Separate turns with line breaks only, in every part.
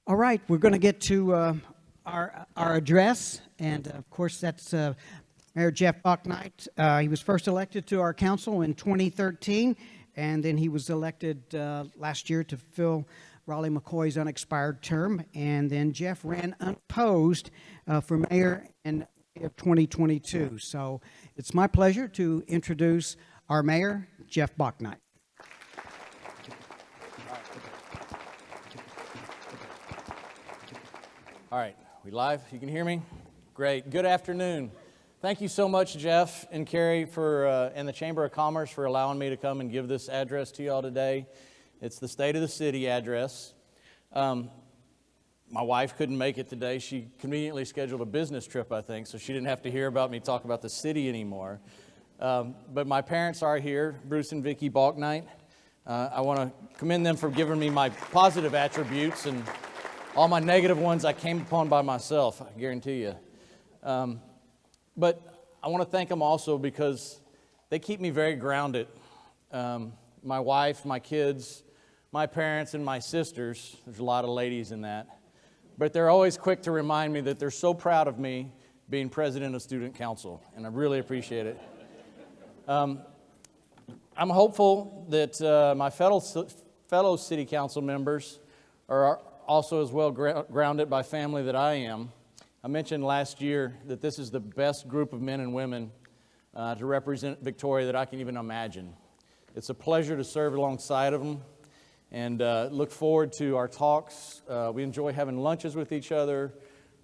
All right, we're going to get to our address, and of course that's Mayor Jeff Bauknight. He was first elected to our council in 2013, and then he was elected last year to fill Raleigh McCoy's unexpired term, and then Jeff ran unopposed for mayor in May of 2022. So it's my pleasure to introduce our mayor, Jeff Bauknight.
All right, we live? You can hear me? Great. Good afternoon. Thank you so much, Jeff and Carrie, and the Chamber of Commerce for allowing me to come and give this address to you all today. It's the State of the City address. My wife couldn't make it today. She conveniently scheduled a business trip, I think, so she didn't have to hear about me talk about the city anymore. But my parents are here, Bruce and Vicki Bauknight. I want to commend them for giving me my positive attributes, and all my negative ones I came upon by myself, I guarantee you. But I want to thank them also because they keep me very grounded. My wife, my kids, my parents, and my sisters, there's a lot of ladies in that, but they're always quick to remind me that they're so proud of me being president of Student Council, and I really appreciate it. I'm hopeful that my fellow city council members are also as well grounded by family that I am. I mentioned last year that this is the best group of men and women to represent Victoria that I can even imagine. It's a pleasure to serve alongside of them, and look forward to our talks. We enjoy having lunches with each other.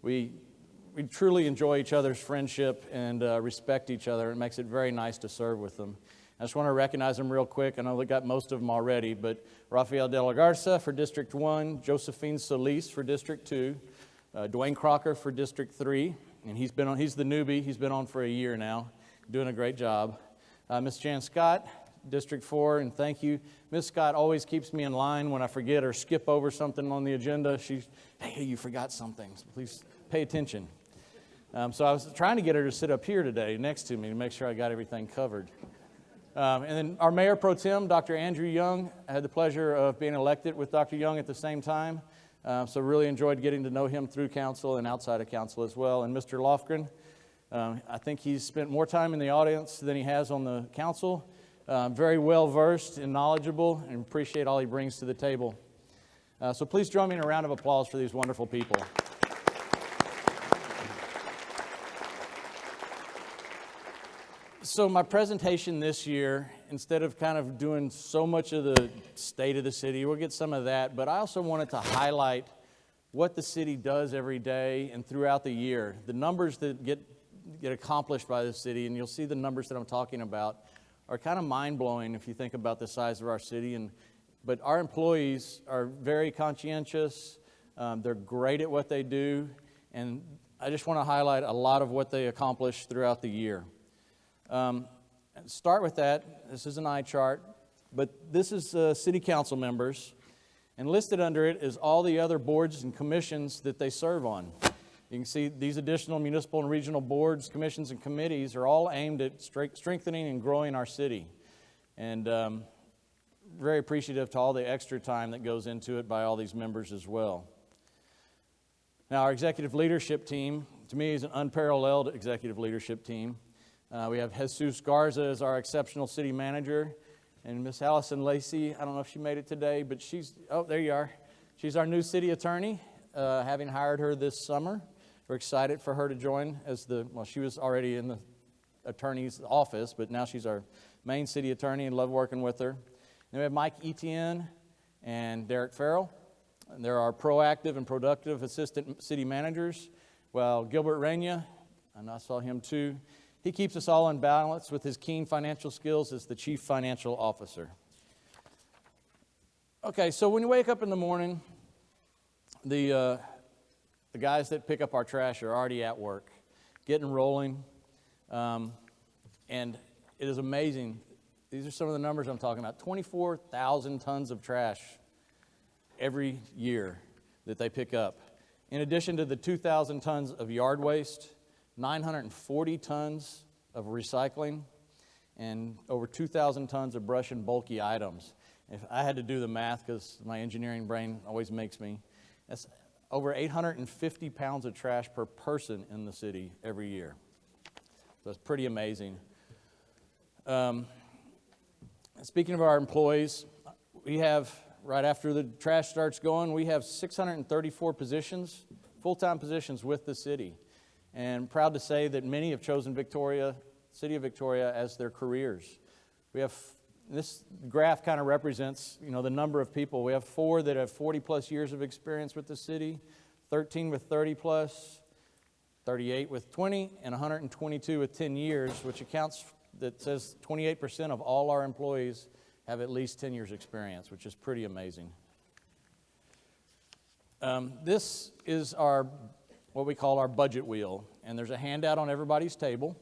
We truly enjoy each other's friendship and respect each other. It makes it very nice to serve with them. I just want to recognize them real quick. I know we got most of them already, but Rafael De La Garza for District 1, Josephine Solis for District 2, Dwayne Crocker for District 3, and he's the newbie. He's been on for a year now, doing a great job. Miss Jan Scott, District 4, and thank you. Miss Scott always keeps me in line when I forget or skip over something on the agenda. Hey, you forgot something. So please pay attention. So I was trying to get her to sit up here today next to me to make sure I got everything covered. And then our Mayor Pro Tem, Dr. Andrew Young. I had the pleasure of being elected with Dr. Young at the same time. So really enjoyed getting to know him through council and outside of council as well. And Mr. Lofgren, I think he's spent more time in the audience than he has on the council. Very well versed and knowledgeable, and appreciate all he brings to the table. So please join me in a round of applause for these wonderful people. So my presentation this year, instead of kind of doing so much of the state of the city, we'll get some of that, but I also wanted to highlight what the city does every day and throughout the year. The numbers that get accomplished by the city, and you'll see the numbers that I'm talking about, are kind of mind-blowing if you think about the size of our city. But our employees are very conscientious. They're great at what they do, and I just want to highlight a lot of what they accomplish throughout the year. Start with that. This is an eye chart, but this is city council members, and listed under it is all the other boards and commissions that they serve on. You can see these additional municipal and regional boards, commissions, and committees are all aimed at strengthening and growing our city. And very appreciative to all the extra time that goes into it by all these members as well. Now, our executive leadership team, to me, is an unparalleled executive leadership team. We have Jesus Garza as our exceptional city manager, and Miss Allison Lacey, I don't know if she made it today, but there you are. She's our new city attorney, having hired her this summer. We're excited for her to join she was already in the attorney's office, but now she's our main city attorney and love working with her. Then we have Mike Etienne and Derek Farrell. And they're our proactive and productive assistant city managers. Well, Gilbert Reyna, and I saw him too. He keeps us all in balance with his keen financial skills as the chief financial officer. Okay, so when you wake up in the morning, the guys that pick up our trash are already at work, getting rolling, and it is amazing. These are some of the numbers I'm talking about. 24,000 tons of trash every year that they pick up. In addition to the 2,000 tons of yard waste, 940 tons of recycling, and over 2,000 tons of brush and bulky items. If I had to do the math, because my engineering brain always makes me, that's over 850 pounds of trash per person in the city every year. So it's pretty amazing. Speaking of our employees, we have, right after the trash starts going, we have 634 positions, full-time positions with the city. And proud to say that many have chosen Victoria, City of Victoria, as their careers. We have, this graph kind of represents, the number of people. We have 4 that have 40 plus years of experience with the city, 13 with 30 plus, 38 with 20, and 122 with 10 years, which accounts, that says 28% of all our employees have at least 10 years experience, which is pretty amazing. This is what we call our budget wheel, and there's a handout on everybody's table.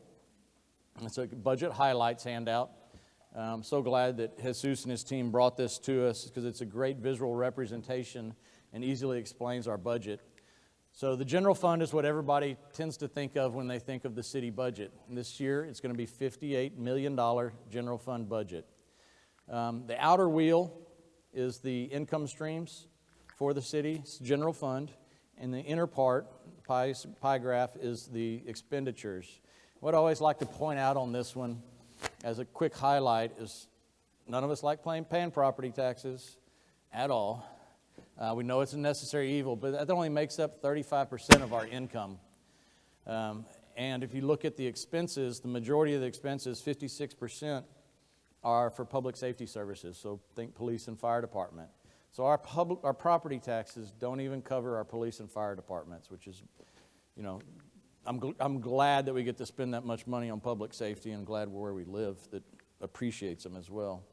It's a budget highlights handout. I'm so glad that Jesus and his team brought this to us because it's a great visual representation and easily explains our budget. So the general fund is what everybody tends to think of when they think of the city budget. And this year, it's going to be $58 million general fund budget. The outer wheel is the income streams for the city's general fund, and the inner part, pie graph, is the expenditures. What I always like to point out on this one, as a quick highlight, is none of us like paying property taxes at all. We know it's a necessary evil, but that only makes up 35% of our income. And if you look at the expenses, the majority of the expenses, 56%, are for public safety services. So think police and fire department. So our property taxes don't even cover our police and fire departments, which is, I'm glad that we get to spend that much money on public safety, and glad where we live that appreciates them as well.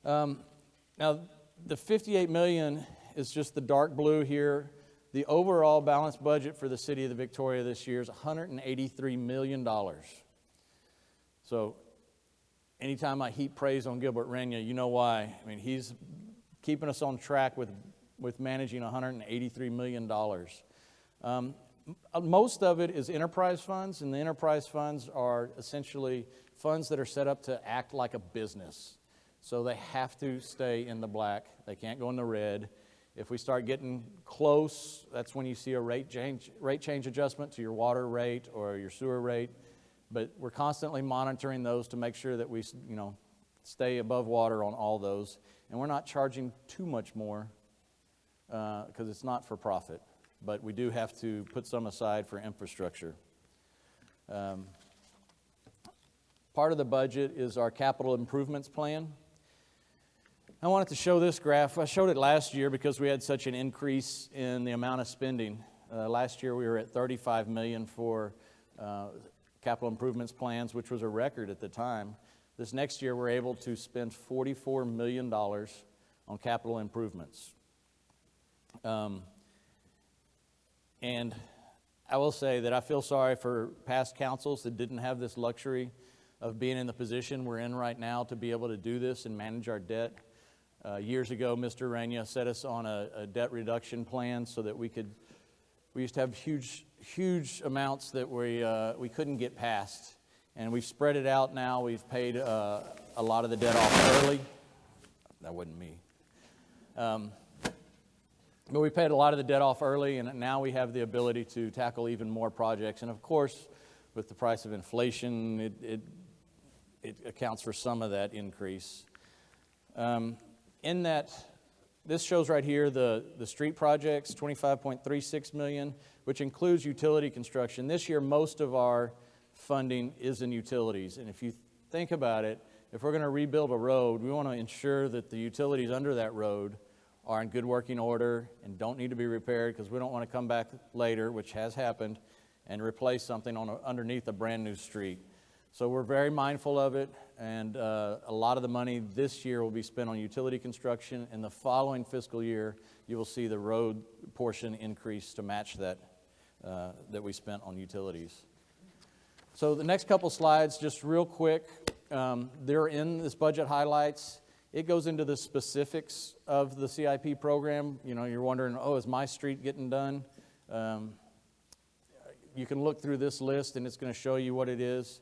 Now, the $58 million is just the dark blue here. The overall balanced budget for the city of Victoria this year is $183 million. So anytime I heap praise on Gilbert Renia, you know why. I mean, he's keeping us on track with managing $183 million. Most of it is enterprise funds, and the enterprise funds are essentially funds that are set up to act like a business. So they have to stay in the black. They can't go in the red. If we start getting close, that's when you see a rate change adjustment to your water rate or your sewer rate. But we're constantly monitoring those to make sure that we, stay above water on all those. And we're not charging too much more because it's not for profit. But we do have to put some aside for infrastructure. Part of the budget is our capital improvements plan. I wanted to show this graph. I showed it last year because we had such an increase in the amount of spending. Last year we were at $35 million for capital improvements plans, which was a record at the time. This next year we're able to spend $44 million on capital improvements. And I will say that I feel sorry for past councils that didn't have this luxury of being in the position we're in right now to be able to do this and manage our debt. Years ago, Mr. Rania set us on a debt reduction plan so that we used to have huge amounts that we couldn't get past. And we've spread it out now. We've paid a lot of the debt off early. That wasn't me. But we paid a lot of the debt off early, and now we have the ability to tackle even more projects. And of course, with the price of inflation, it accounts for some of that increase. In that, this shows right here the street projects, $25.36 million, which includes utility construction. This year, most of our funding is in utilities. And if you think about it, if we're going to rebuild a road, we want to ensure that the utilities under that road are in good working order and don't need to be repaired, because we don't want to come back later, which has happened, and replace something underneath a brand new street. So we're very mindful of it, and a lot of the money this year will be spent on utility construction. In the following fiscal year, you will see the road portion increase to match that we spent on utilities. So the next couple slides, just real quick, they're in this budget highlights. It goes into the specifics of the CIP program. You're wondering, is my street getting done? You can look through this list, and it's going to show you what it is.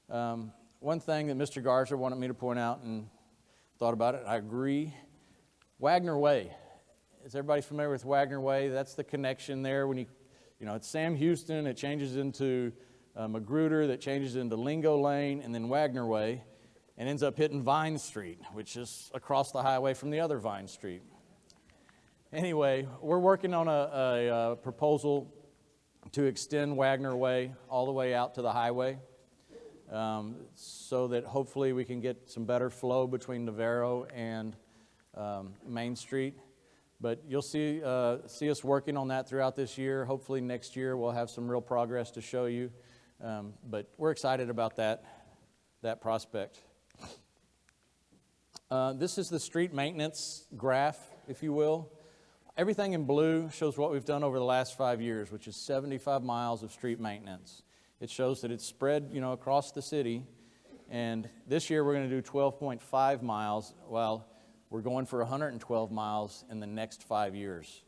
One thing that Mr. Garza wanted me to point out, and thought about it, I agree. Wagner Way Is everybody familiar with Wagner Way? That's the connection there. When it's Sam Houston, it changes into Magruder, that changes into Lingo Lane, and then Wagner Way, and ends up hitting Vine Street, which is across the highway from the other Vine Street. Anyway, we're working on a proposal to extend Wagner Way all the way out to the highway, so that hopefully we can get some better flow between Navarro and Main Street. But you'll see us working on that throughout this year. Hopefully next year we'll have some real progress to show you. But we're excited about that prospect. This is the street maintenance graph, if you will. Everything in blue shows what we've done over the last 5 years, which is 75 miles of street maintenance. It shows that it's spread, across the city. And this year we're going to do 12.5 miles, while we're going for 112 miles in the next 5 years.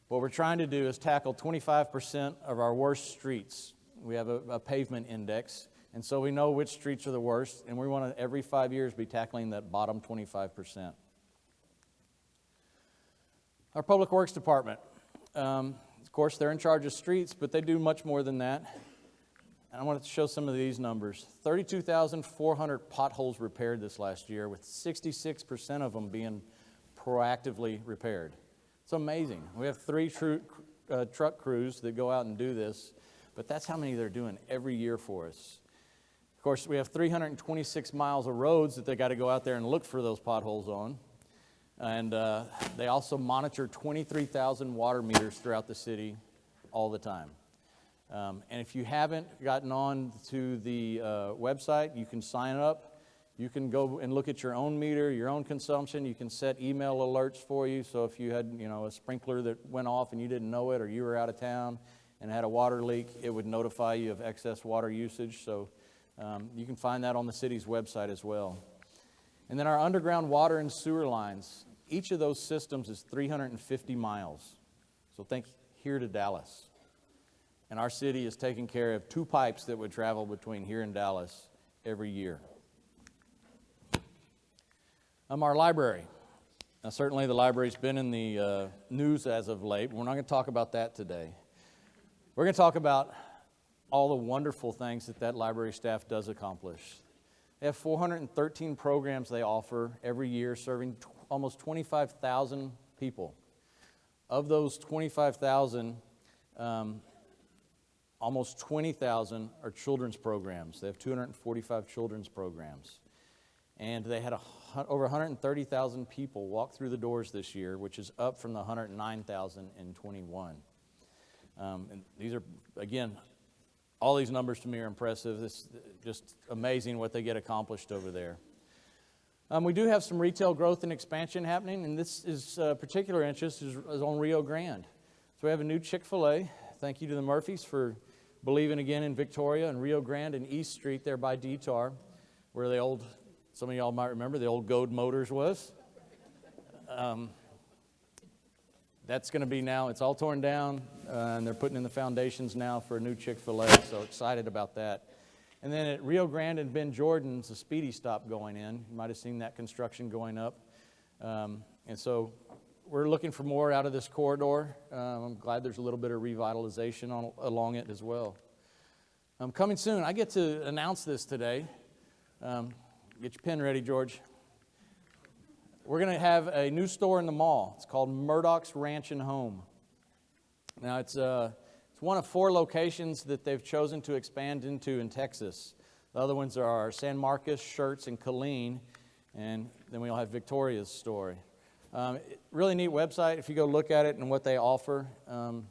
What we're trying to do is tackle 25% of our worst streets. We have a pavement index, and so we know which streets are the worst, and we want to, every 5 years, be tackling that bottom 25%. Our Public Works Department, of course, they're in charge of streets, but they do much more than that. And I wanted to show some of these numbers. 32,400 potholes repaired this last year, with 66% of them being proactively repaired. It's amazing. We have 3 truck crews that go out and do this, but that's how many they're doing every year for us. Of course, we have 326 miles of roads that they got to go out there and look for those potholes on. And they also monitor 23,000 water meters throughout the city all the time. And if you haven't gotten on to the website, you can sign up. You can go and look at your own meter, your own consumption. You can set email alerts for you. So if you had, a sprinkler that went off and you didn't know it, or you were out of town and had a water leak, it would notify you of excess water usage. So you can find that on the city's website as well. And then our underground water and sewer lines. Each of those systems is 350 miles. So think here to Dallas. And our city is taking care of 2 pipes that would travel between here and Dallas every year. Our library. Now, certainly the library's been in the news as of late. We're not going to talk about that today. We're going to talk about all the wonderful things that library staff does accomplish. They have 413 programs they offer every year, serving almost 25,000 people. Of those 25,000, almost 20,000 are children's programs. They have 245 children's programs. And they had over 130,000 people walk through the doors this year, which is up from the 109,000 in 21. And these are, again, all these numbers to me are impressive. It's just amazing what they get accomplished over there. We do have some retail growth and expansion happening, and this is particular interest is on Rio Grande. So we have a new Chick-fil-A. Thank you to the Murphys for believing again in Victoria and Rio Grande and East Street there by DTAR, where the old, some of y'all might remember, the old Goad Motors was. That's going to be now, it's all torn down, and they're putting in the foundations now for a new Chick-fil-A, so excited about that. And then at Rio Grande and Ben Jordan's, a speedy stop going in. You might have seen that construction going up. And so we're looking for more out of this corridor. I'm glad there's a little bit of revitalization along it as well. Coming soon, I get to announce this today. Get your pen ready, George. We're going to have a new store in the mall. It's called Murdoch's Ranch and Home. Now, it's one of 4 locations that they've chosen to expand into in Texas. The other ones are San Marcos, Schertz, and Killeen, and then we'll have Victoria's store. Really neat website if you go look at it and what they offer. Kind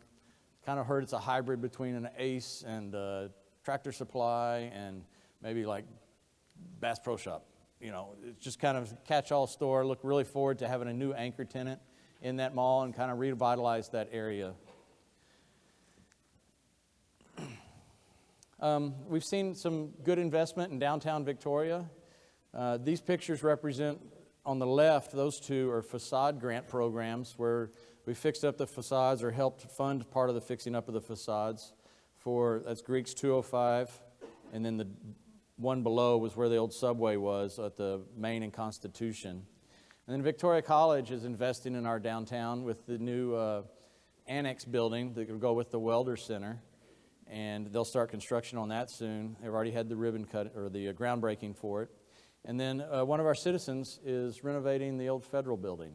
of heard it's a hybrid between an Ace and Tractor Supply and maybe like Bass Pro Shop. It's just kind of a catch-all store. Look really forward to having a new anchor tenant in that mall and kind of revitalize that area. We've seen some good investment in downtown Victoria. These pictures represent, on the left, those 2 are facade grant programs where we fixed up the facades or helped fund part of the fixing up of the facades that's Greeks 205, and then the one below was where the old subway was at the Main and Constitution. And then Victoria College is investing in our downtown with the new annex building that will go with the Welder Center. And they'll start construction on that soon. They've already had the ribbon cut, or the groundbreaking for it. And then one of our citizens is renovating the old federal building.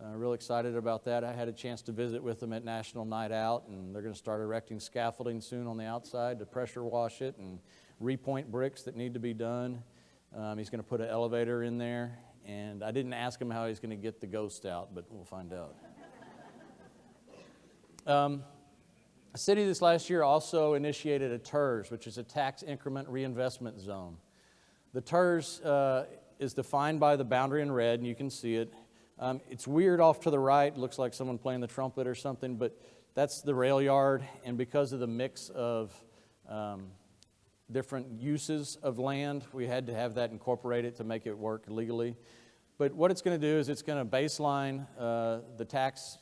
Real excited about that. I had a chance to visit with them at National Night Out, and they're going to start erecting scaffolding soon on the outside to pressure wash it and repoint bricks that need to be done. He's going to put an elevator in there, and I didn't ask him how he's going to get the ghost out, but we'll find out. The city this last year also initiated a TERS, which is a tax increment reinvestment zone. The TERS is defined by the boundary in red, and you can see it. It's weird off to the right. It looks like someone playing the trumpet or something, but that's the rail yard. And because of the mix of different uses of land, we had to have that incorporated to make it work legally. But what it's going to do is it's going to baseline the tax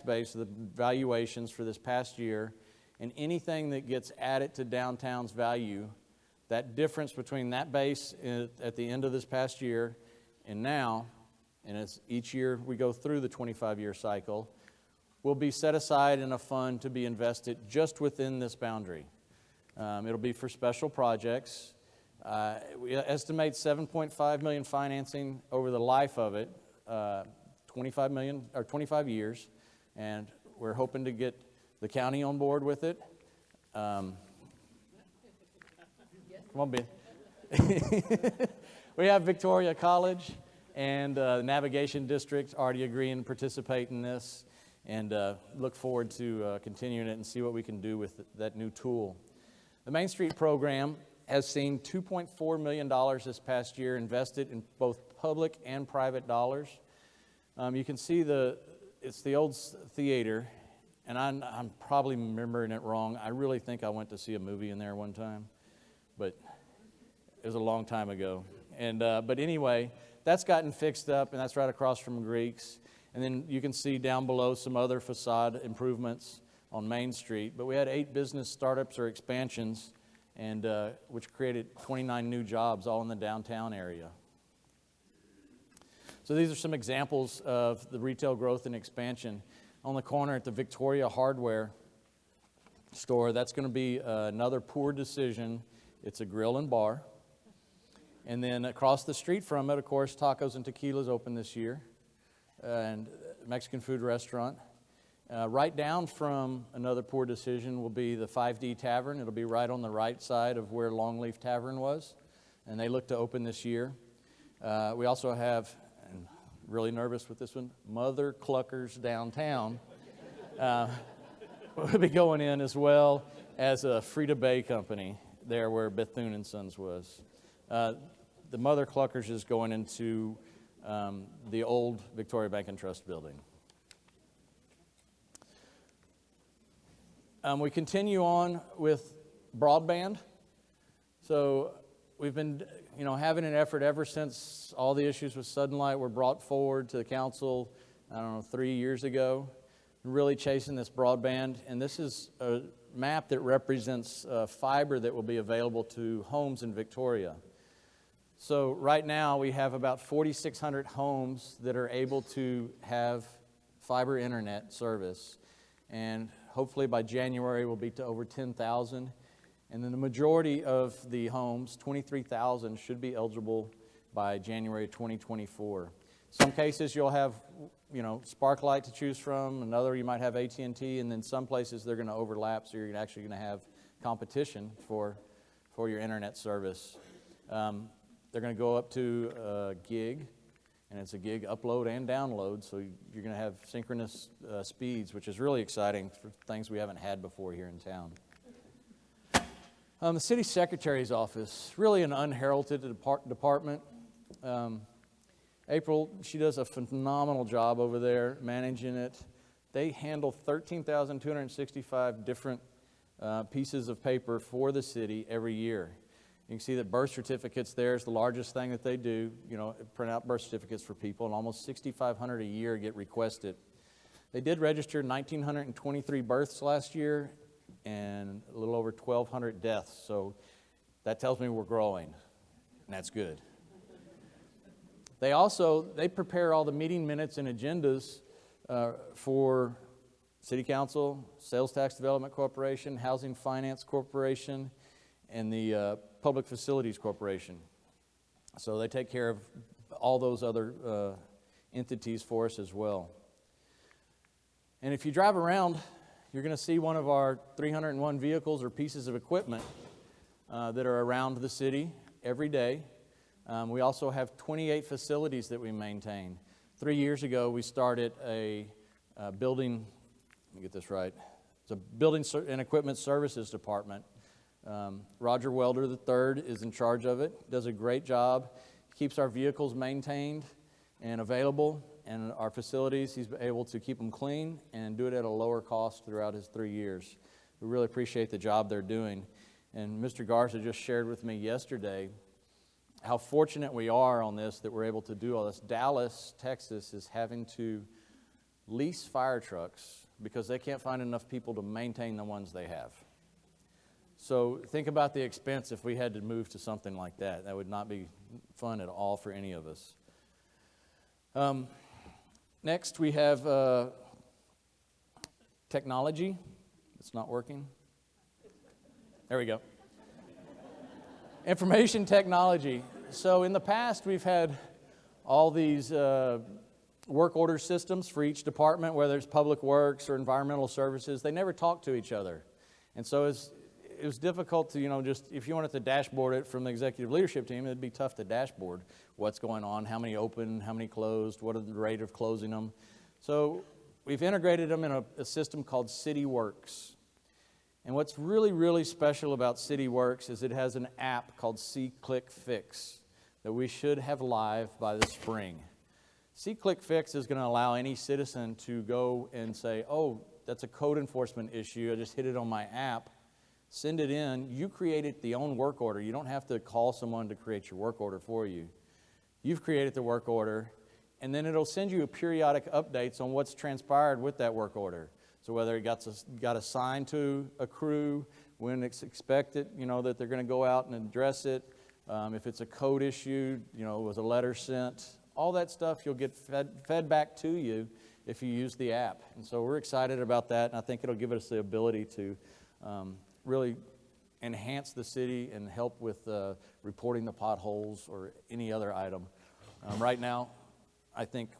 base, the valuations for this past year, and anything that gets added to downtown's value, that difference between that base at the end of this past year and now, and as each year we go through the 25-year cycle, will be set aside in a fund to be invested just within this boundary. It'll be for special projects. We estimate $7.5 million financing over the life of it, 25 years, and we're hoping to get the county on board with it. Come on, Ben. We have Victoria College and the Navigation District already agreeing to participate in this, and look forward to continuing it and see what we can do with that new tool. The Main Street program has seen $2.4 million this past year invested in both public and private dollars. You can see it's the old theater, and I'm probably remembering it wrong. I really think I went to see a movie in there one time, but it was a long time ago. And but anyway, that's gotten fixed up, and that's right across from Greeks. And then you can see down below some other facade improvements on Main Street. But we had 8 business startups or expansions, and which created 29 new jobs all in the downtown area. So these are some examples of the retail growth and expansion. On the corner at the Victoria Hardware store, that's going to be another poor decision. It's a grill and bar. And then across the street from it, of course, Tacos and Tequila's open this year, and Mexican food restaurant. Right down from another poor decision will be the 5D Tavern. It'll be right on the right side of where Longleaf Tavern was, and they look to open this year. We also have, and really nervous with this one, Mother Cluckers downtown. We'll be going in, as well as a Frito-Bay company there where Bethune & Sons was. The Mother Cluckers is going into the old Victoria Bank and Trust building. We continue on with broadband. So we've been, having an effort ever since all the issues with Sudden Light were brought forward to the council, 3 years ago, really chasing this broadband. And this is a map that represents fiber that will be available to homes in Victoria. So right now we have about 4,600 homes that are able to have fiber internet service. And hopefully by January we'll be to over 10,000. And then the majority of the homes, 23,000, should be eligible by January 2024. Some cases you'll have, Sparklight to choose from. Another you might have AT&T, and then some places they're going to overlap, so you're actually going to have competition for your internet service. They're going to go up to a gig, and it's a gig upload and download, so you're going to have synchronous speeds, which is really exciting for things we haven't had before here in town. The city secretary's office, really an unheralded department. April, she does a phenomenal job over there managing it. They handle 13,265 different pieces of paper for the city every year. You can see that birth certificates there is the largest thing that they do, print out birth certificates for people, and almost 6,500 a year get requested. They did register 1,923 births last year and a little over 1,200 deaths, so that tells me we're growing, and that's good. They prepare all the meeting minutes and agendas for City Council, Sales Tax Development Corporation, Housing Finance Corporation, and the Public Facilities Corporation. So they take care of all those other entities for us as well. And if you drive around, you're going to see one of our 301 vehicles or pieces of equipment that are around the city every day. We also have 28 facilities that we maintain. 3 years ago, we started a building, let me get this right, it's a building and equipment services department. Roger Welder III is in charge of it, does a great job, keeps our vehicles maintained and available, and our facilities, he's able to keep them clean and do it at a lower cost throughout his 3 years. We really appreciate the job they're doing. And Mr. Garza just shared with me yesterday how fortunate we are on this, that we're able to do all this. Dallas, Texas is having to lease fire trucks because they can't find enough people to maintain the ones they have. So think about the expense if we had to move to something like that. That would not be fun at all for any of us. Next, we have technology. It's not working. There we go. Information technology. So in the past, we've had all these work order systems for each department, whether it's public works or environmental services. They never talk to each other. And so it was difficult to, just if you wanted to dashboard it from the executive leadership team, it'd be tough to dashboard what's going on, how many open, how many closed, what are the rate of closing them. So we've integrated them in a system called CityWorks. And what's really, really special about CityWorks is it has an app called SeeClickFix that we should have live by the spring. SeeClickFix is going to allow any citizen to go and say, oh, that's a code enforcement issue. I just hit it on my app. Send it in. You created the own work order. You don't have to call someone to create your work order for you. You've created the work order, and then it'll send you periodic updates on what's transpired with that work order. So whether it got assigned to a crew, when it's expected, that they're going to go out and address it. If it's a code issue, was a letter sent. All that stuff you'll get fed back to you if you use the app. And so we're excited about that, and I think it'll give us the ability to really enhance the city and help with reporting the potholes or any other item. Right now, I think,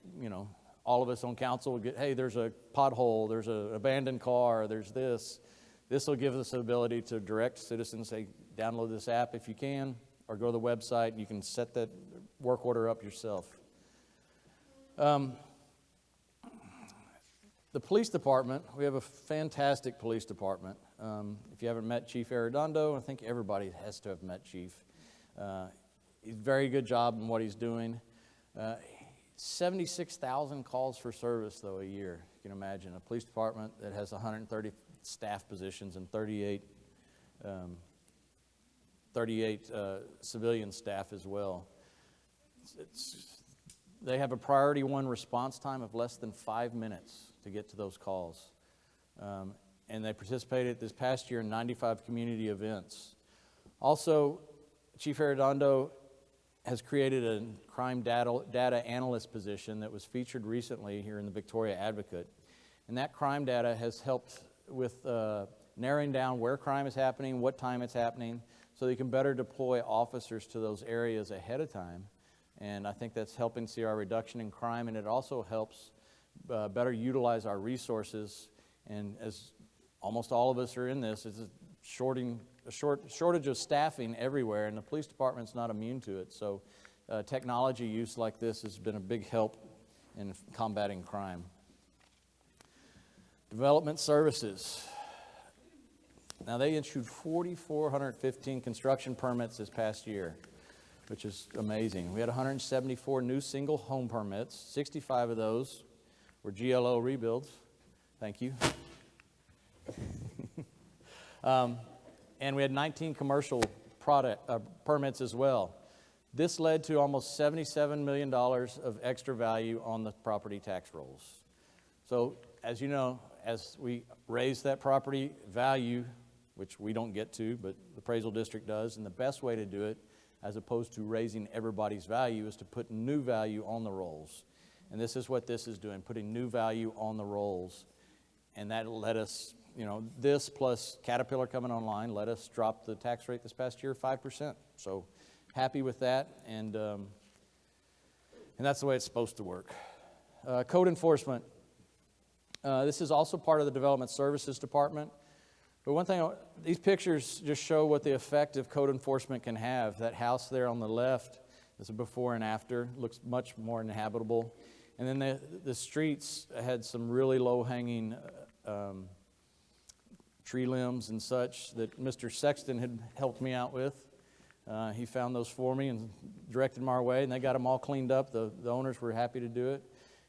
all of us on council will get, hey, there's a pothole, there's an abandoned car, there's this. This will give us the ability to direct citizens, say, download this app if you can, or go to the website and you can set that work order up yourself. The police department, we have a fantastic police department. If you haven't met Chief Arredondo, I think everybody has to have met Chief. He's a very good job in what he's doing. 76,000 calls for service, though, a year. You can imagine a police department that has 130 staff positions and 38 civilian staff as well. They have a priority one response time of less than 5 minutes to get to those calls. And they participated this past year in 95 community events. Also, Chief Arredondo has created a crime data analyst position that was featured recently here in the Victoria Advocate. And that crime data has helped with narrowing down where crime is happening, what time it's happening, so they can better deploy officers to those areas ahead of time. And I think that's helping see our reduction in crime, and it also helps better utilize our resources. And as almost all of us are in this, it's a shortage of staffing everywhere, and the police department's not immune to it. So technology use like this has been a big help in combating crime. Development services. Now, they issued 4,415 construction permits this past year, which is amazing. We had 174 new single home permits. 65 of those were GLO rebuilds. Thank you. And we had 19 commercial permits as well. This led to almost $77 million of extra value on the property tax rolls. So, as you know, as we raise that property value, which we don't get to, but the appraisal district does, and the best way to do it as opposed to raising everybody's value, is to put new value on the rolls. And this is what this is doing, putting new value on the rolls. And that let us, this plus Caterpillar coming online, let us drop the tax rate this past year 5%. So happy with that, and that's the way it's supposed to work. Code enforcement. This is also part of the Development Services Department. But one thing, these pictures just show what the effect of code enforcement can have. That house there on the left is a before and after, looks much more inhabitable. And then the streets had some really low-hanging tree limbs and such that Mr. Sexton had helped me out with. He found those for me and directed them our way, and they got them all cleaned up. The owners were happy to do it.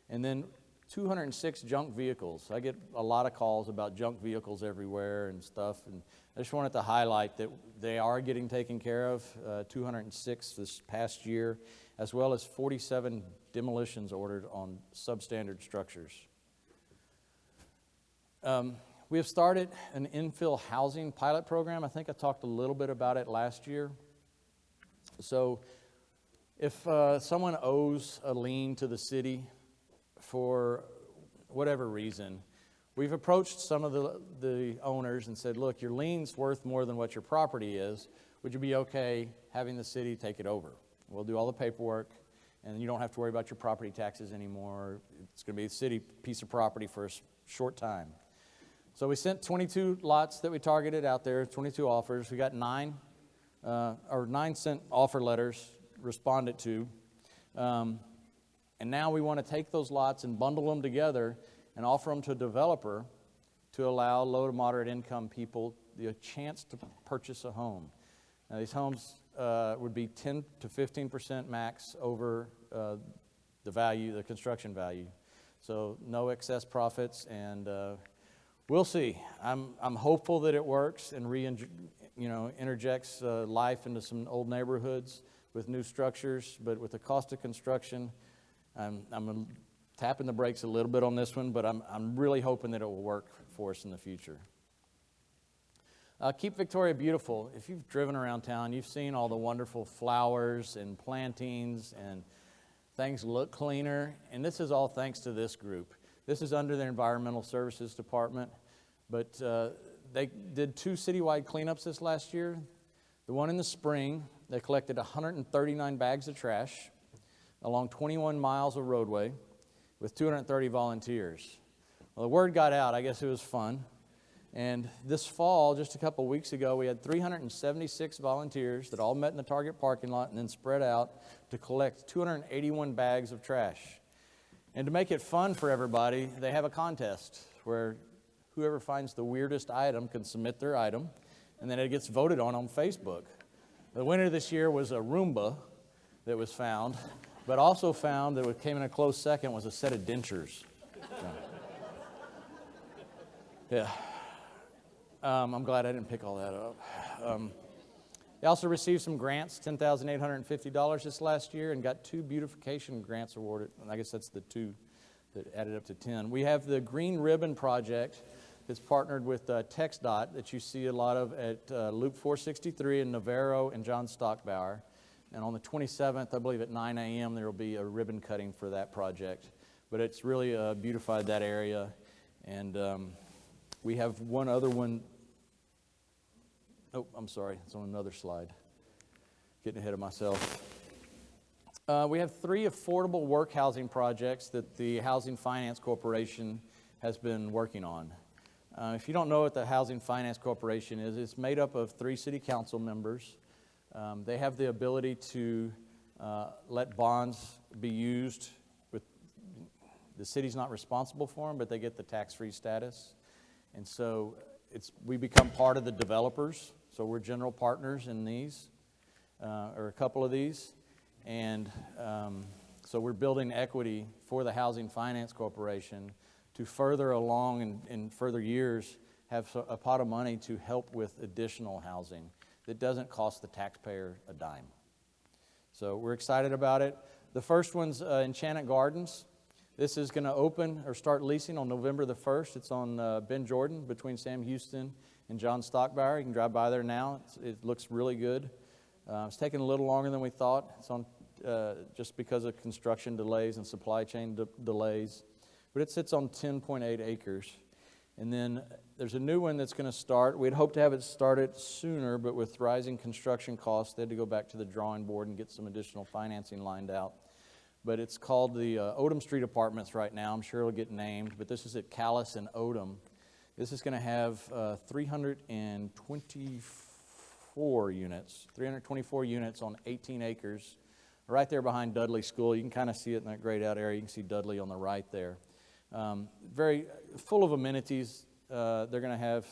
And then 206 junk vehicles. I get a lot of calls about junk vehicles everywhere and stuff, and I just wanted to highlight that they are getting taken care of, 206 this past year, as well as 47 demolitions ordered on substandard structures. We have started an infill housing pilot program. I think I talked a little bit about it last year. So if someone owes a lien to the city for whatever reason, we've approached some of the owners and said, look, your lien's worth more than what your property is. Would you be okay having the city take it over? We'll do all the paperwork, and you don't have to worry about your property taxes anymore. It's going to be a city piece of property for a short time. So we sent 22 lots that we targeted out there, 22 offers. We got 9 sent offer letters responded to. And now we want to take those lots and bundle them together and offer them to a developer to allow low to moderate income people the chance to purchase a home. Now these homes would be 10 to 15% max over the value, the construction value. So no excess profits, and we'll see. I'm hopeful that it works and interjects life into some old neighborhoods with new structures, but with the cost of construction, I'm tapping the brakes a little bit on this one, but I'm really hoping that it will work for us in the future. Keep Victoria beautiful. If you've driven around town, you've seen all the wonderful flowers and plantings, and things look cleaner, and this is all thanks to this group. This is under the Environmental Services Department, but they did 2 citywide cleanups this last year. The one in the spring, they collected 139 bags of trash along 21 miles of roadway with 230 volunteers. Well, the word got out. I guess it was fun. And this fall, just a couple weeks ago, we had 376 volunteers that all met in the Target parking lot and then spread out to collect 281 bags of trash. And to make it fun for everybody, they have a contest where whoever finds the weirdest item can submit their item, and then it gets voted on Facebook. The winner this year was a Roomba that was found, but also found that what came in a close second was a set of dentures. Yeah. I'm glad I didn't pick all that up. They also received some grants, $10,850 this last year, and got 2 beautification grants awarded. I guess that's the 2 that added up to 10. We have the Green Ribbon Project that's partnered with TxDOT that you see a lot of at Loop 463 in Navarro and John Stockbauer. And on the 27th, I believe at 9 a.m., there will be a ribbon cutting for that project. But it's really beautified that area. And we have one other one. Oh, I'm sorry. It's on another slide. Getting ahead of myself. We have 3 affordable work housing projects that the Housing Finance Corporation has been working on. If you don't know what the Housing Finance Corporation is, it's made up of 3 city council members. They have the ability to let bonds be used. The city's not responsible for them, but they get the tax-free status. And so we become part of the developers. So we're general partners in these, or a couple of these. And so we're building equity for the Housing Finance Corporation to further along in further years have a pot of money to help with additional housing that doesn't cost the taxpayer a dime. So we're excited about it. The first one's Enchanted Gardens. This is going to open or start leasing on November the 1st. It's on Ben Jordan between Sam Houston and John Stockbauer. You can drive by there now. It looks really good. It's taking a little longer than we thought. It's on just because of construction delays and supply chain delays. But it sits on 10.8 acres. And then there's a new one that's going to start. We'd hoped to have it started sooner, but with rising construction costs, they had to go back to the drawing board and get some additional financing lined out. But it's called the Odom Street Apartments right now. I'm sure it'll get named, but this is at Callis and Odom. This is going to have 324 units on 18 acres, right there behind Dudley School. You can kind of see it in that grayed out area. You can see Dudley on the right there. Very full of amenities. They're going to have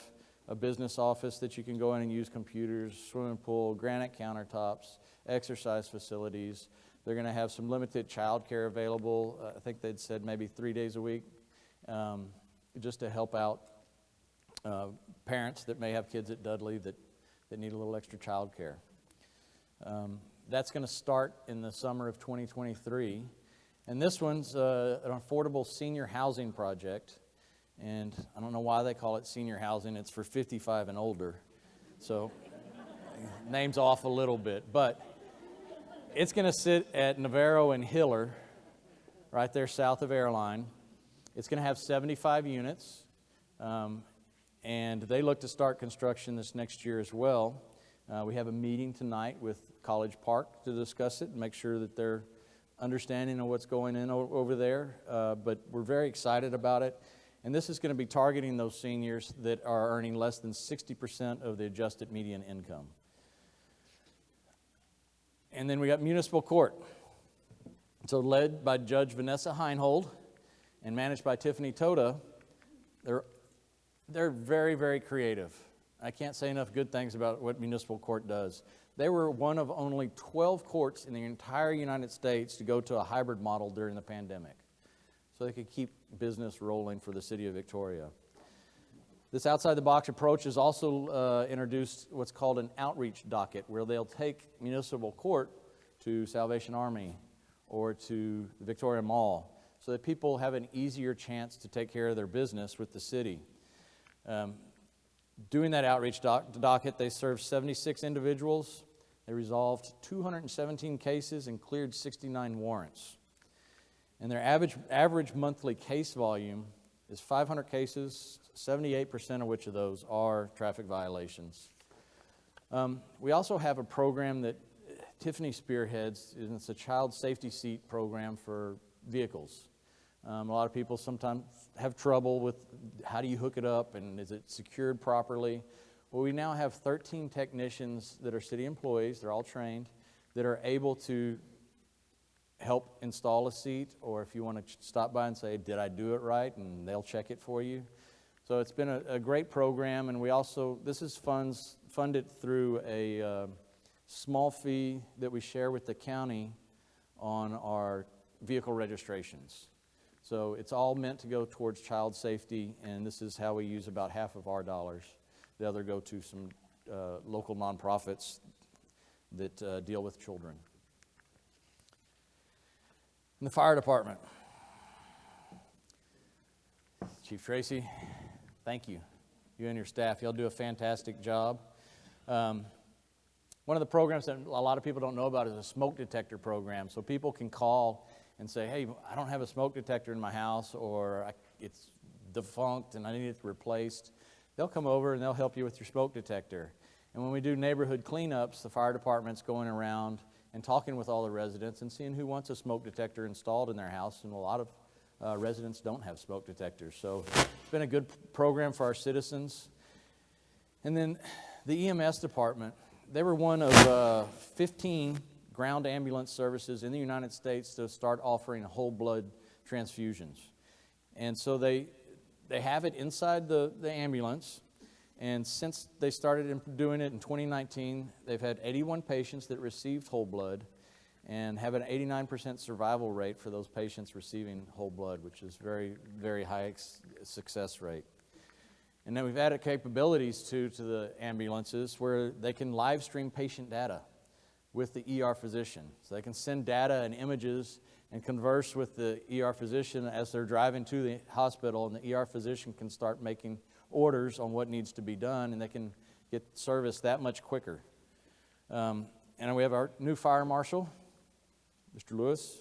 a business office that you can go in and use computers, swimming pool, granite countertops, exercise facilities. They're going to have some limited child care available. I think they'd said maybe 3 days a week, just to help out parents that may have kids at Dudley that need a little extra child care. That's going to start in the summer of 2023. And this one's an affordable senior housing project. And I don't know why they call it senior housing. It's for 55 and older. So name's off a little bit. But it's going to sit at Navarro and Hiller, right there south of Airline. It's going to have 75 units. And they look to start construction this next year as well. We have a meeting tonight with College Park to discuss it and make sure that they're understanding of what's going in over there. But we're very excited about it. And this is going to be targeting those seniors that are earning less than 60% of the adjusted median income. And then we got municipal court. So led by Judge Vanessa Heinhold and managed by Tiffany Toda. They're very, very creative. I can't say enough good things about what municipal court does. They were one of only 12 courts in the entire United States to go to a hybrid model during the pandemic, so they could keep business rolling for the city of Victoria. This outside-the-box approach has also introduced what's called an outreach docket, where they'll take municipal court to Salvation Army or to the Victoria Mall, so that people have an easier chance to take care of their business with the city. Doing that outreach docket, they served 76 individuals. They resolved 217 cases and cleared 69 warrants. And their average monthly case volume is 500 cases, 78% of which of those are traffic violations. We also have a program that Tiffany spearheads, and it's a child safety seat program for vehicles. A lot of people sometimes have trouble with how do you hook it up and is it secured properly. Well, we now have 13 technicians that are city employees, they're all trained, that are able to help install a seat, or if you want to stop by and say, did I do it right? And they'll check it for you. So it's been a great program, and we also, this is funded through a small fee that we share with the county on our vehicle registrations. So it's all meant to go towards child safety, and this is how we use about half of our dollars. The other go to some local nonprofits that deal with children. In the fire department, Chief Tracy, thank you. You and your staff, y'all do a fantastic job. One of the programs that a lot of people don't know about is a smoke detector program. So people can call and say, hey, I don't have a smoke detector in my house, or it's defunct and I need it replaced. They'll come over and they'll help you with your smoke detector. And when we do neighborhood cleanups, the fire department's going around and talking with all the residents and seeing who wants a smoke detector installed in their house. And a lot of residents don't have smoke detectors. So it's been a good program for our citizens. And then the EMS department, they were one of 15 ground ambulance services in the United States to start offering whole blood transfusions. And so they have it inside the ambulance, and since they started doing it in 2019, they've had 81 patients that received whole blood and have an 89% survival rate for those patients receiving whole blood, which is very, very high success rate. And then we've added capabilities to the ambulances where they can live stream patient data with the ER physician. So they can send data and images and converse with the ER physician as they're driving to the hospital, and the ER physician can start making orders on what needs to be done, and they can get service that much quicker. And we have our new fire marshal, Mr. Lewis.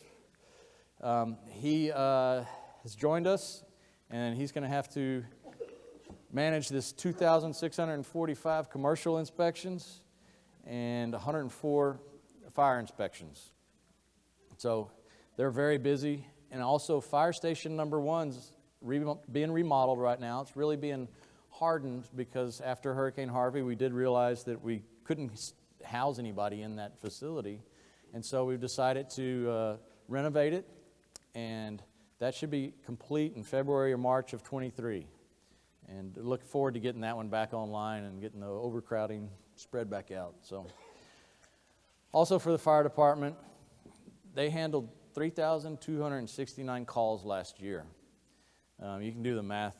He has joined us, and he's going to have to manage this 2,645 commercial inspections and 104 fire inspections. So they're very busy. And also fire station number 1's being remodeled right now. It's really being hardened because after Hurricane Harvey, we did realize that we couldn't house anybody in that facility. And so we've decided to renovate it, and that should be complete in February or March of 23. And look forward to getting that one back online and getting the overcrowding spread back out. So, also for the fire department, they handled 3,269 calls last year. You can do the math,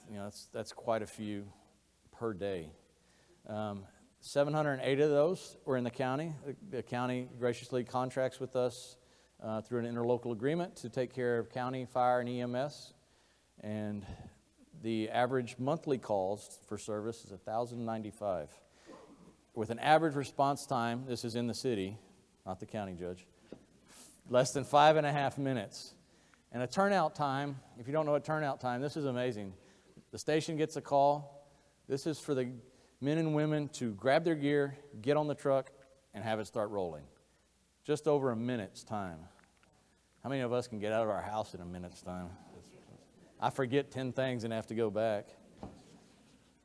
that's quite a few per day. 708 of those were in the county. The county graciously contracts with us through an interlocal agreement to take care of county fire and EMS. And the average monthly calls for service is 1,095. With an average response time, this is in the city, not the county judge, less than 5.5 minutes. And a turnout time, if you don't know what turnout time, this is amazing. The station gets a call. This is for the men and women to grab their gear, get on the truck, and have it start rolling. Just over a minute's time. How many of us can get out of our house in a minute's time? I forget 10 things and have to go back.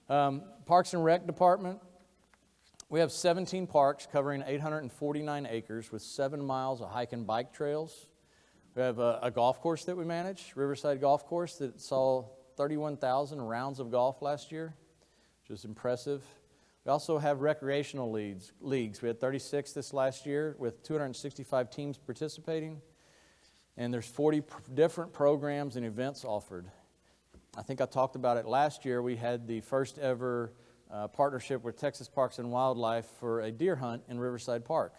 Parks and Rec Department. We have 17 parks covering 849 acres with 7 miles of hike and bike trails. We have a golf course that we manage, Riverside Golf Course, that saw 31,000 rounds of golf last year, which is impressive. We also have recreational leagues. We had 36 this last year with 265 teams participating. And there's 40 different programs and events offered. I think I talked about it last year. We had the first ever partnership with Texas Parks and Wildlife for a deer hunt in Riverside Park.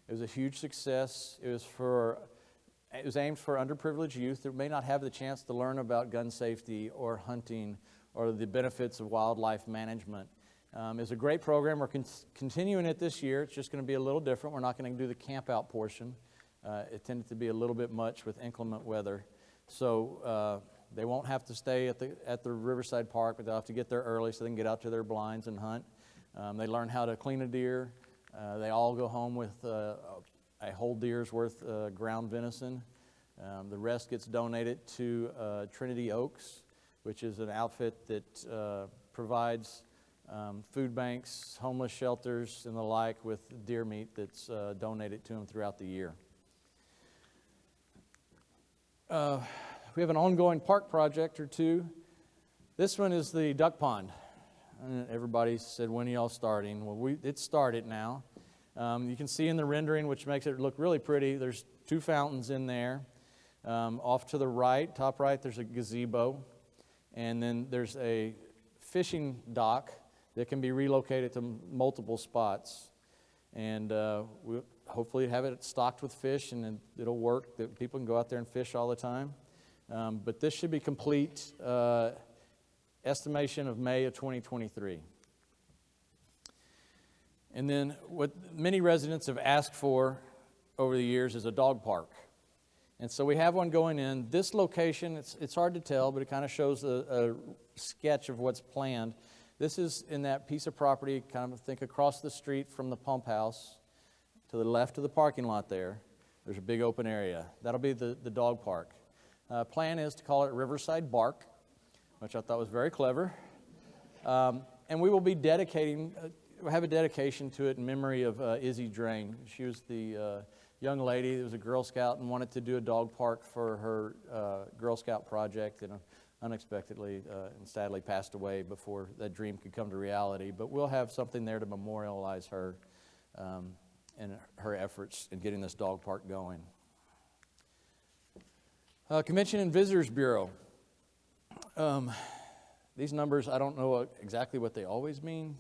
It was a huge success. It was aimed for underprivileged youth that may not have the chance to learn about gun safety or hunting or the benefits of wildlife management. It's a great program. We're continuing it this year. It's just going to be a little different. We're not going to do the camp out portion. It tended to be a little bit much with inclement weather. So they won't have to stay at the Riverside Park, but they'll have to get there early so they can get out to their blinds and hunt. They learn how to clean a deer. They all go home with a whole deer's worth ground venison. The rest gets donated to Trinity Oaks, which is an outfit that provides food banks, homeless shelters, and the like with deer meat that's donated to them throughout the year. We have an ongoing park project or two. This one is the duck pond. And everybody said, when are y'all starting? Well, it started now. You can see in the rendering, which makes it look really pretty, there's 2 fountains in there. Off to the right, top right, there's a gazebo. And then there's a fishing dock that can be relocated to multiple spots. And we'll hopefully have it stocked with fish, and it'll work, that people can go out there and fish all the time. But this should be complete, estimation of May of 2023. And then what many residents have asked for over the years is a dog park. And so we have one going in. This location, it's hard to tell, but it kind of shows a sketch of what's planned. This is in that piece of property, kind of think across the street from the pump house. To the left of the parking lot there's a big open area. That'll be the dog park. Plan is to call it Riverside Bark, which I thought was very clever. And we will be we'll have a dedication to it in memory of Izzy Drain. She was the young lady that was a Girl Scout and wanted to do a dog park for her Girl Scout project, and unexpectedly and sadly passed away before that dream could come to reality. But we'll have something there to memorialize her and her efforts in getting this dog park going. Convention and Visitors Bureau. These numbers, I don't know exactly what they always mean,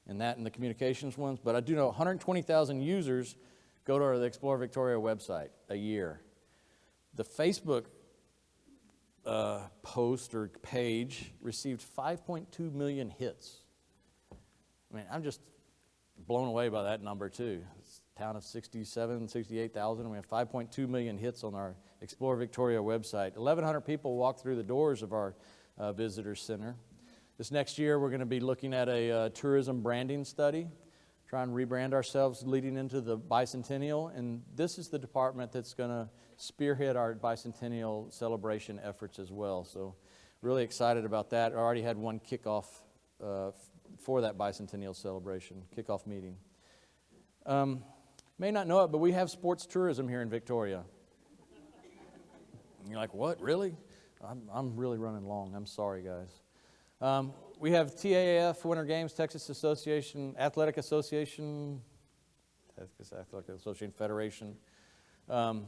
and the communications ones, but I do know 120,000 users go to the Explore Victoria website a year. The Facebook post or page received 5.2 million hits. I mean, I'm just blown away by that number too. town of 67, 68,000. We have 5.2 million hits on our Explore Victoria website. 1,100 people walk through the doors of our visitor center. This next year, we're going to be looking at a tourism branding study, try and rebrand ourselves leading into the Bicentennial. And this is the department that's going to spearhead our Bicentennial celebration efforts as well. So really excited about that. I already had one kickoff for that Bicentennial celebration, kickoff meeting. May not know it, but we have sports tourism here in Victoria. And you're like, what, really? I'm really running long. I'm sorry, guys. We have TAAF, Winter Games, Texas Athletic Association Federation. But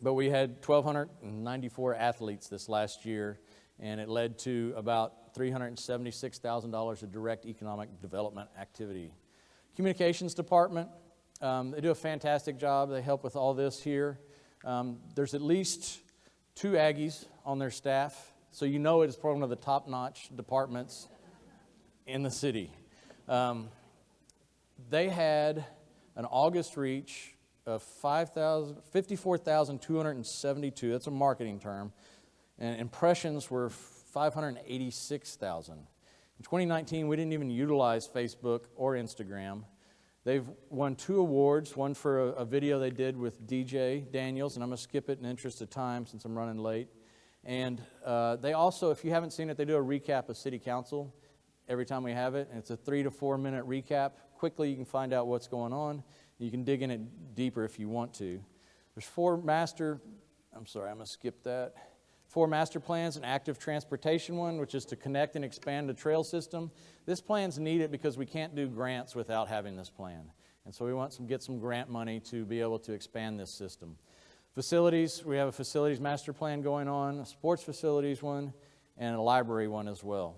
we had 1,294 athletes this last year, and it led to about $376,000 of direct economic development activity. Communications department, they do a fantastic job. They help with all this here. There's at least 2 Aggies on their staff, so you know it is probably one of the top-notch departments in the city. They had an August reach of 54,272. That's a marketing term. And impressions were 586,000. In 2019, we didn't even utilize Facebook or Instagram. They've won 2 awards, one for a video they did with DJ Daniels, and I'm going to skip it in the interest of time since I'm running late. And they also, if you haven't seen it, they do a recap of City Council every time we have it. And it's a 3 to 4 minute recap. Quickly, you can find out what's going on. You can dig in it deeper if you want to. There's 4 master plans, an active transportation one, which is to connect and expand the trail system. This plan's needed because we can't do grants without having this plan. And so we want to get some grant money to be able to expand this system. Facilities, we have a facilities master plan going on, a sports facilities one, and a library one as well.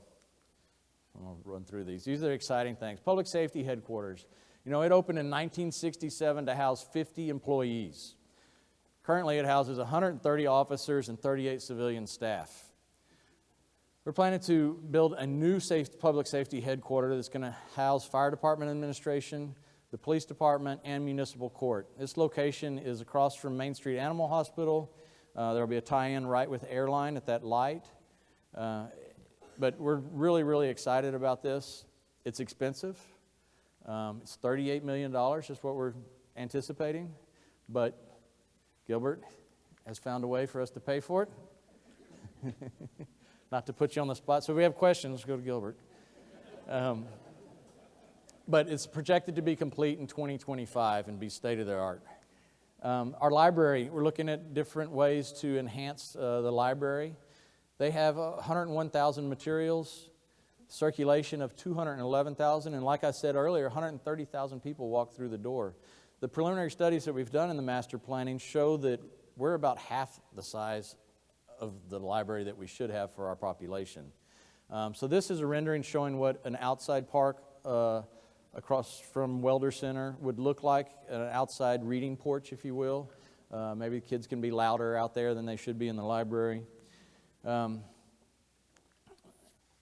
I'm going to run through these. These are exciting things. Public safety headquarters. You know, it opened in 1967 to house 50 employees. Currently, it houses 130 officers and 38 civilian staff. We're planning to build a new public safety headquarters that's going to house fire department administration, the police department, and municipal court. This location is across from Main Street Animal Hospital. There will be a tie-in right with Airline at that light. But we're really, really excited about this. It's expensive. It's $38 million is what we're anticipating. But Gilbert has found a way for us to pay for it. Not to put you on the spot. So if we have questions, go to Gilbert. But it's projected to be complete in 2025 and be state-of-the-art. Our library, we're looking at different ways to enhance the library. They have 101,000 materials, circulation of 211,000, and like I said earlier, 130,000 people walk through the door. The preliminary studies that we've done in the master planning show that we're about half the size of the library that we should have for our population. So this is a rendering showing what an outside park across from Welder Center would look like, an outside reading porch, if you will. Maybe kids can be louder out there than they should be in the library. And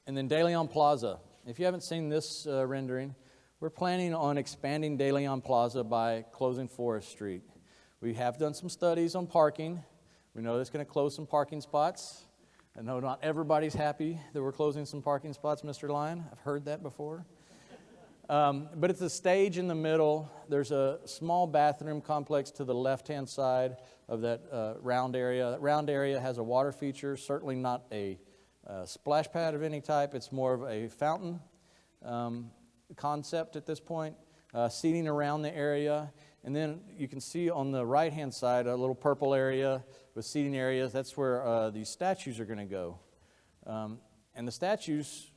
then DeLeon Plaza. If you haven't seen this rendering, we're planning on expanding DeLeon Plaza by closing Forest Street. We have done some studies on parking. We know it's going to close some parking spots. I know not everybody's happy that we're closing some parking spots, Mr. Lyon. I've heard that before. But it's a stage in the middle. There's a small bathroom complex to the left-hand side of that round area. That round area has a water feature, certainly not a splash pad of any type. It's more of a fountain concept at this point, seating around the area. And then you can see on the right-hand side a little purple area with seating areas. That's where these statues are going to go. And the statues,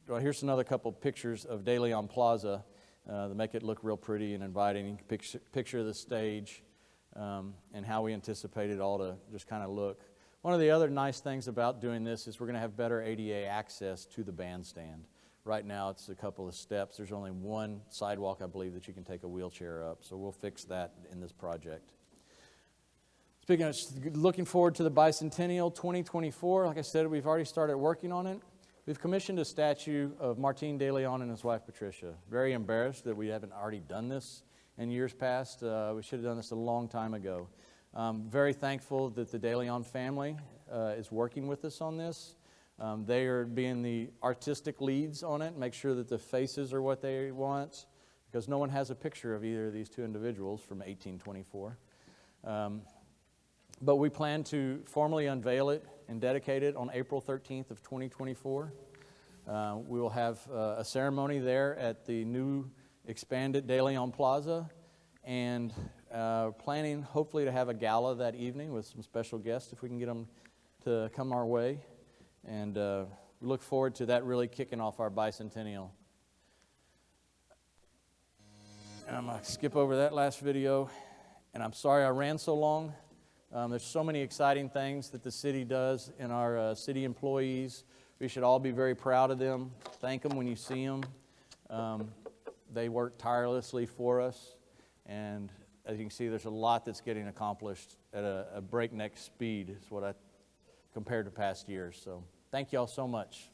well, here's another couple pictures of DeLeon Plaza that make it look real pretty and inviting. You can picture the stage and how we anticipate it all to just kind of look. One of the other nice things about doing this is we're going to have better ADA access to the bandstand. Right now, it's a couple of steps. There's only one sidewalk, I believe, that you can take a wheelchair up. So we'll fix that in this project. Speaking of looking forward to the Bicentennial 2024, like I said, we've already started working on it. We've commissioned a statue of Martin DeLeon and his wife, Patricia. Very embarrassed that we haven't already done this in years past. We should have done this a long time ago. Very thankful that the DeLeon family is working with us on this. They are being the artistic leads on it, make sure that the faces are what they want, because no one has a picture of either of these two individuals from 1824. But we plan to formally unveil it and dedicate it on April 13th of 2024. We will have a ceremony there at the new expanded DeLeon Plaza, and planning hopefully to have a gala that evening with some special guests if we can get them to come our way. And we look forward to that really kicking off our bicentennial. And I'm going to skip over that last video. And I'm sorry I ran so long. There's so many exciting things that the city does in our city employees. We should all be very proud of them. Thank them when you see them. They work tirelessly for us. And as you can see, there's a lot that's getting accomplished at a breakneck speed, is what I compared to past years. So thank you all so much.